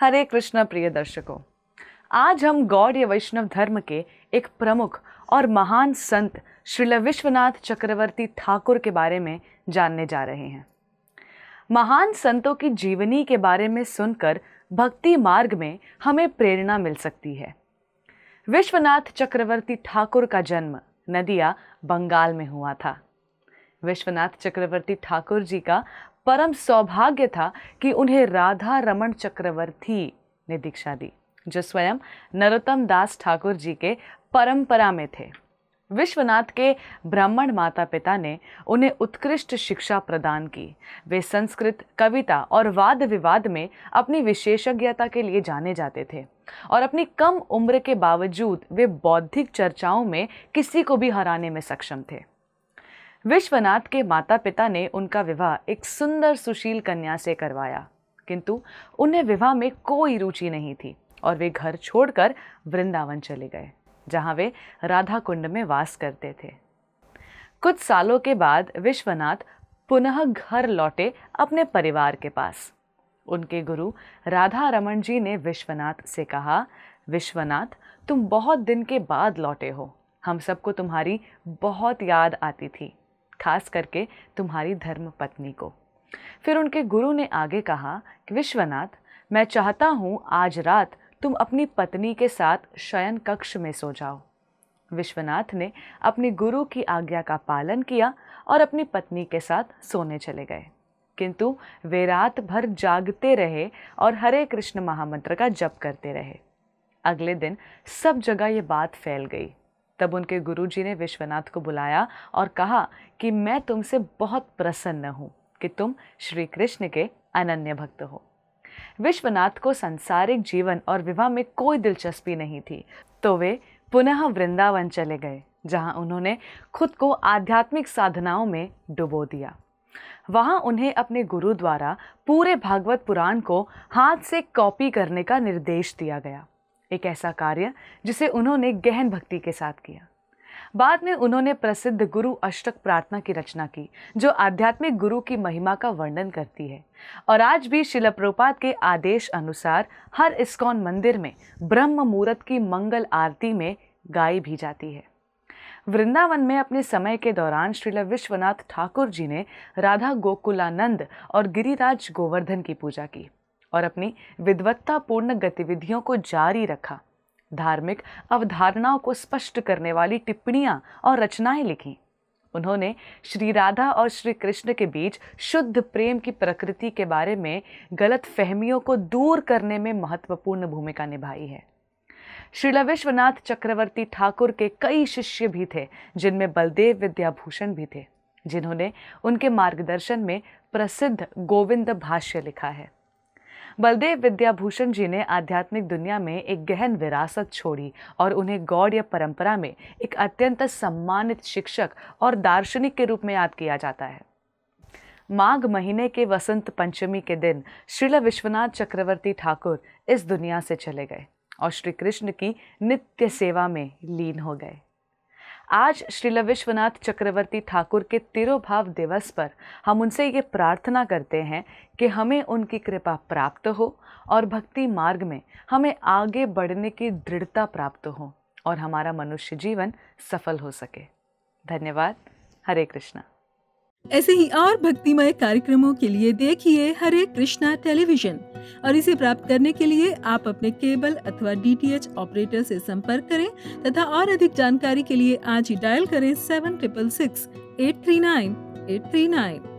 हरे कृष्णा प्रिय दर्शकों, आज हम गौड़ीय वैष्णव धर्म के एक प्रमुख और महान संत श्रील विश्वनाथ चक्रवर्ती ठाकुर के बारे में जानने जा रहे हैं। महान संतों की जीवनी के बारे में सुनकर भक्ति मार्ग में हमें प्रेरणा मिल सकती है। विश्वनाथ चक्रवर्ती ठाकुर का जन्म नदिया, बंगाल में हुआ था। विश्वनाथ चक्रवर्ती ठाकुर जी का परम सौभाग्य था कि उन्हें राधा रमण चक्रवर्ती ने दीक्षा दी, जो स्वयं नरोत्तम दास ठाकुर जी के परंपरा में थे। विश्वनाथ के ब्राह्मण माता पिता ने उन्हें उत्कृष्ट शिक्षा प्रदान की। वे संस्कृत, कविता और वाद विवाद में अपनी विशेषज्ञता के लिए जाने जाते थे और अपनी कम उम्र के बावजूद वे बौद्धिक चर्चाओं में किसी को भी हराने में सक्षम थे। विश्वनाथ के माता पिता ने उनका विवाह एक सुंदर सुशील कन्या से करवाया, किंतु उन्हें विवाह में कोई रुचि नहीं थी और वे घर छोड़कर वृंदावन चले गए, जहां वे राधा कुंड में वास करते थे। कुछ सालों के बाद विश्वनाथ पुनः घर लौटे अपने परिवार के पास। उनके गुरु राधा रमण जी ने विश्वनाथ से कहा, विश्वनाथ, तुम बहुत दिन के बाद लौटे हो। हम सबको तुम्हारी बहुत याद आती थी, खास करके तुम्हारी धर्म पत्नी को। फिर उनके गुरु ने आगे कहा कि विश्वनाथ, मैं चाहता हूं आज रात तुम अपनी पत्नी के साथ शयन कक्ष में सो जाओ। विश्वनाथ ने अपने गुरु की आज्ञा का पालन किया और अपनी पत्नी के साथ सोने चले गए, किंतु वे रात भर जागते रहे और हरे कृष्ण महामंत्र का जप करते रहे। अगले दिन सब जगह ये बात फैल गई। तब उनके गुरुजी ने विश्वनाथ को बुलाया और कहा कि मैं तुमसे बहुत प्रसन्न हूँ कि तुम श्री कृष्ण के अनन्य भक्त हो। विश्वनाथ को सांसारिक जीवन और विवाह में कोई दिलचस्पी नहीं थी, तो वे पुनः वृंदावन चले गए, जहाँ उन्होंने खुद को आध्यात्मिक साधनाओं में डुबो दिया। वहाँ उन्हें अपने गुरु द्वारा पूरे भागवत पुराण को हाथ से कॉपी करने का निर्देश दिया गया, एक ऐसा कार्य जिसे उन्होंने गहन भक्ति के साथ किया। बाद में उन्होंने प्रसिद्ध गुरु अष्टक प्रार्थना की रचना की, जो आध्यात्मिक गुरु की महिमा का वर्णन करती है और आज भी श्रील प्रभुपाद के आदेश अनुसार हर इस्कॉन मंदिर में ब्रह्म मुहूर्त की मंगल आरती में गाई भी जाती है। वृंदावन में अपने समय के दौरान श्रील विश्वनाथ ठाकुर जी ने राधा गोकुलानंद और गिरिराज गोवर्धन की पूजा की और अपनी विद्वत्तापूर्ण गतिविधियों को जारी रखा। धार्मिक अवधारणाओं को स्पष्ट करने वाली टिप्पणियां और रचनाएं लिखी। उन्होंने श्री राधा और श्री कृष्ण के बीच शुद्ध प्रेम की प्रकृति के बारे में गलत फहमियों को दूर करने में महत्वपूर्ण भूमिका निभाई है। श्रील विश्वनाथ चक्रवर्ती ठाकुर के कई शिष्य भी थे, जिनमें बलदेव विद्याभूषण भी थे, जिन्होंने उनके मार्गदर्शन में प्रसिद्ध गोविंद भाष्य लिखा है। बलदेव विद्याभूषण जी ने आध्यात्मिक दुनिया में एक गहन विरासत छोड़ी और उन्हें गौड़ीय परंपरा में एक अत्यंत सम्मानित शिक्षक और दार्शनिक के रूप में याद किया जाता है। माघ महीने के वसंत पंचमी के दिन श्रील विश्वनाथ चक्रवर्ती ठाकुर इस दुनिया से चले गए और श्री कृष्ण की नित्य सेवा में लीन हो गए। आज श्रील विश्वनाथ चक्रवर्ती ठाकुर के तिरोभाव दिवस पर हम उनसे ये प्रार्थना करते हैं कि हमें उनकी कृपा प्राप्त हो और भक्ति मार्ग में हमें आगे बढ़ने की दृढ़ता प्राप्त हो और हमारा मनुष्य जीवन सफल हो सके। धन्यवाद। हरे कृष्णा। ऐसे ही और भक्तिमय कार्यक्रमों के लिए देखिए हरे कृष्णा टेलीविजन और इसे प्राप्त करने के लिए आप अपने केबल अथवा DTH ऑपरेटर से संपर्क करें तथा और अधिक जानकारी के लिए आज ही डायल करें 7666 839 839।